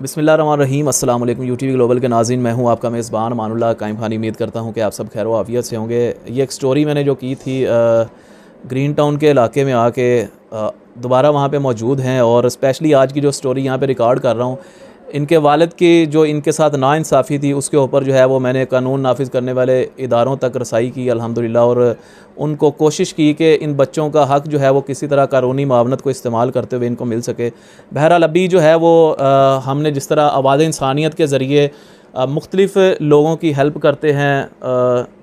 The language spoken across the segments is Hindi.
बिस्मिल्लाहिर्रहमानिर्रहीम। अस्सलाम वालेकुम यूट्यूब ग्लोबल के नाज़रीन, मैं हूं आपका मेज़बान अमानुल्लाह कायम खानी। उम्मीद करता हूं कि आप सब खैर आफियत से होंगे। ये एक स्टोरी मैंने जो की थी ग्रीन टाउन के इलाके में आके दोबारा वहां पे मौजूद हैं और स्पेशली आज की जो स्टोरी यहां पे रिकॉर्ड कर रहा हूं, इनके वालिद की जो इनके साथ नाइंसाफ़ी थी उसके ऊपर जो है वो मैंने कानून नाफिज करने वाले इदारों तक रसाई की अल्हम्दुलिल्लाह, और उनको कोशिश की कि इन बच्चों का हक़ जो है वो किसी तरह कानूनी मावनत को इस्तेमाल करते हुए इनको मिल सके। बहरहाल अभी जो है वो हमने जिस तरह आवाज़ इंसानियत के ज़रिए मुख्तलिफ़ लोगों की हेल्प करते हैं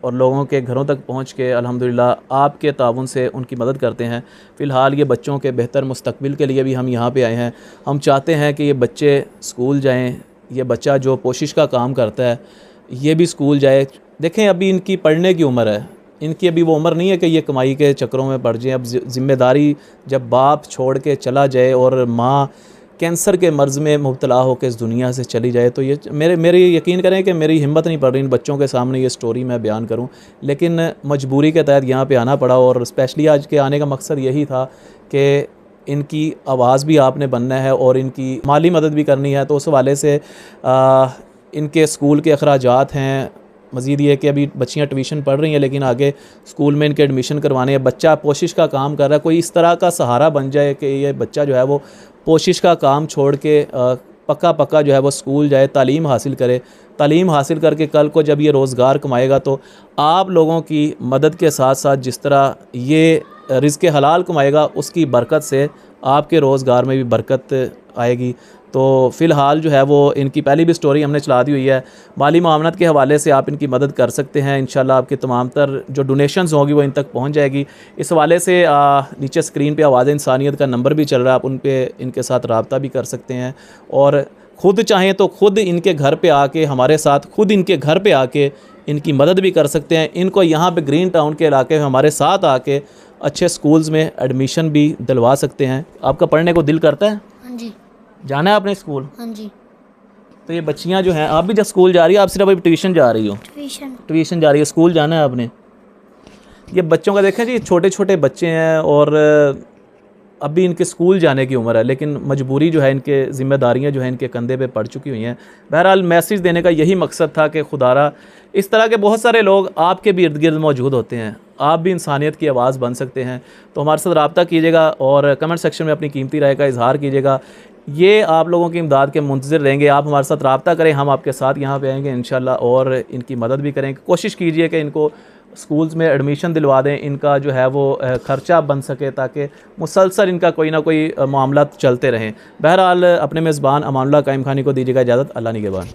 और लोगों के घरों तक पहुँच के अल्हम्दुलिल्लाह आपके ताउन से उनकी मदद करते हैं। फ़िलहाल ये बच्चों के बेहतर मुस्तकबिल के लिए भी हम यहाँ पे आए हैं। हम चाहते हैं कि ये बच्चे स्कूल जाएँ। ये बच्चा जो पोशिश का काम करता है ये भी स्कूल जाए। देखें, अभी इनकी पढ़ने की उम्र है, इनकी अभी वो उम्र नहीं है कि ये कमाई के चक्करों में पड़ जाएँ। अब ज़िम्मेदारी जब बाप छोड़ के चला जाए और माँ कैंसर के मर्ज़ में मुब्तला होकर इस दुनिया से चली जाए, तो ये मेरी यकीन करें कि मेरी हिम्मत नहीं पड़ रही इन बच्चों के सामने ये स्टोरी मैं बयान करूं, लेकिन मजबूरी के तहत यहाँ पे आना पड़ा। और स्पेशली आज के आने का मकसद यही था कि इनकी आवाज़ भी आपने बनना है और इनकी माली मदद भी करनी है। तो उस हवाले से इनके स्कूल के अखराजात हैं। मज़ीद ये कि अभी बच्चियाँ ट्यूशन पढ़ रही हैं लेकिन आगे स्कूल में इनके एडमिशन करवाने हैं। बच्चा पोशिश का काम कर रहा है, कोई इस तरह का सहारा बन जाए कि ये बच्चा जो है वो पोशिश का काम छोड़ के पक्का जो है वो स्कूल जाए, तालीम हासिल करे। तालीम हासिल करके कल को जब ये रोज़गार कमाएगा तो आप लोगों की मदद के साथ साथ जिस तरह ये रिज़्क़ हलाल कमाएगा उसकी बरकत से आपके रोज़गार में भी बरकत आएगी। तो फ़िलहाल जो है वो इनकी पहली भी स्टोरी हमने चला दी हुई है। माली मामलत के हवाले से आप इनकी मदद कर सकते हैं। इंशाल्लाह आपकी तमाम तर जो डोनेशंस होंगी वो इन तक पहुंच जाएगी। इस हवाले से नीचे स्क्रीन पे आवाज़ इंसानियत का नंबर भी चल रहा है, आप उन पे इनके साथ रब्ता भी कर सकते हैं। और ख़ुद चाहें तो ख़ुद इनके घर पर आके हमारे साथ खुद इनके घर पर आके इनकी मदद भी कर सकते हैं। इनको यहाँ पर ग्रीन टाउन के इलाके में हमारे साथ आके अच्छे स्कूल्स में एडमिशन भी दिलवा सकते हैं। आपका पढ़ने को दिल करता है? हाँ जी। जाना है आपने स्कूल? हाँ जी। तो ये बच्चियां जो हैं, आप भी जब स्कूल जा रही हो, आप सिर्फ अभी ट्यूशन जा रही हो? ट्यूशन जा रही है, स्कूल जाना है आपने। ये बच्चों का देखें जी, छोटे छोटे बच्चे हैं और अभी इनके स्कूल जाने की उम्र है, लेकिन मजबूरी जो है, इनके ज़िम्मेदारियां जो हैं इनके कंधे पे पड़ चुकी हुई हैं। बहरहाल मैसेज देने का यही मकसद था कि खुदारा इस तरह के बहुत सारे लोग आपके भी इर्द गिर्द मौजूद होते हैं, आप भी इंसानियत की आवाज़ बन सकते हैं। तो हमारे साथ रब्ता कीजिएगा और कमेंट सेक्शन में अपनी कीमती राय का इजहार कीजिएगा। ये आप लोगों की इमदाद के मुंतज़िर रहेंगे। आप हमारे साथ रब्ता करें, हम आपके साथ यहाँ पे आएंगे इंशाल्लाह और इनकी मदद भी करेंगे। कोशिश कीजिए कि इनको स्कूल्स में एडमिशन दिलवा दें, इनका जो है वो ख़र्चा बन सके ताकि मुसलसल इनका कोई ना कोई मामला चलते रहें। बहरहाल अपने मेज़बान अमानुल्लाह कायम खानी को दीजिएगा इजाज़त। अल्लाह निगहबान।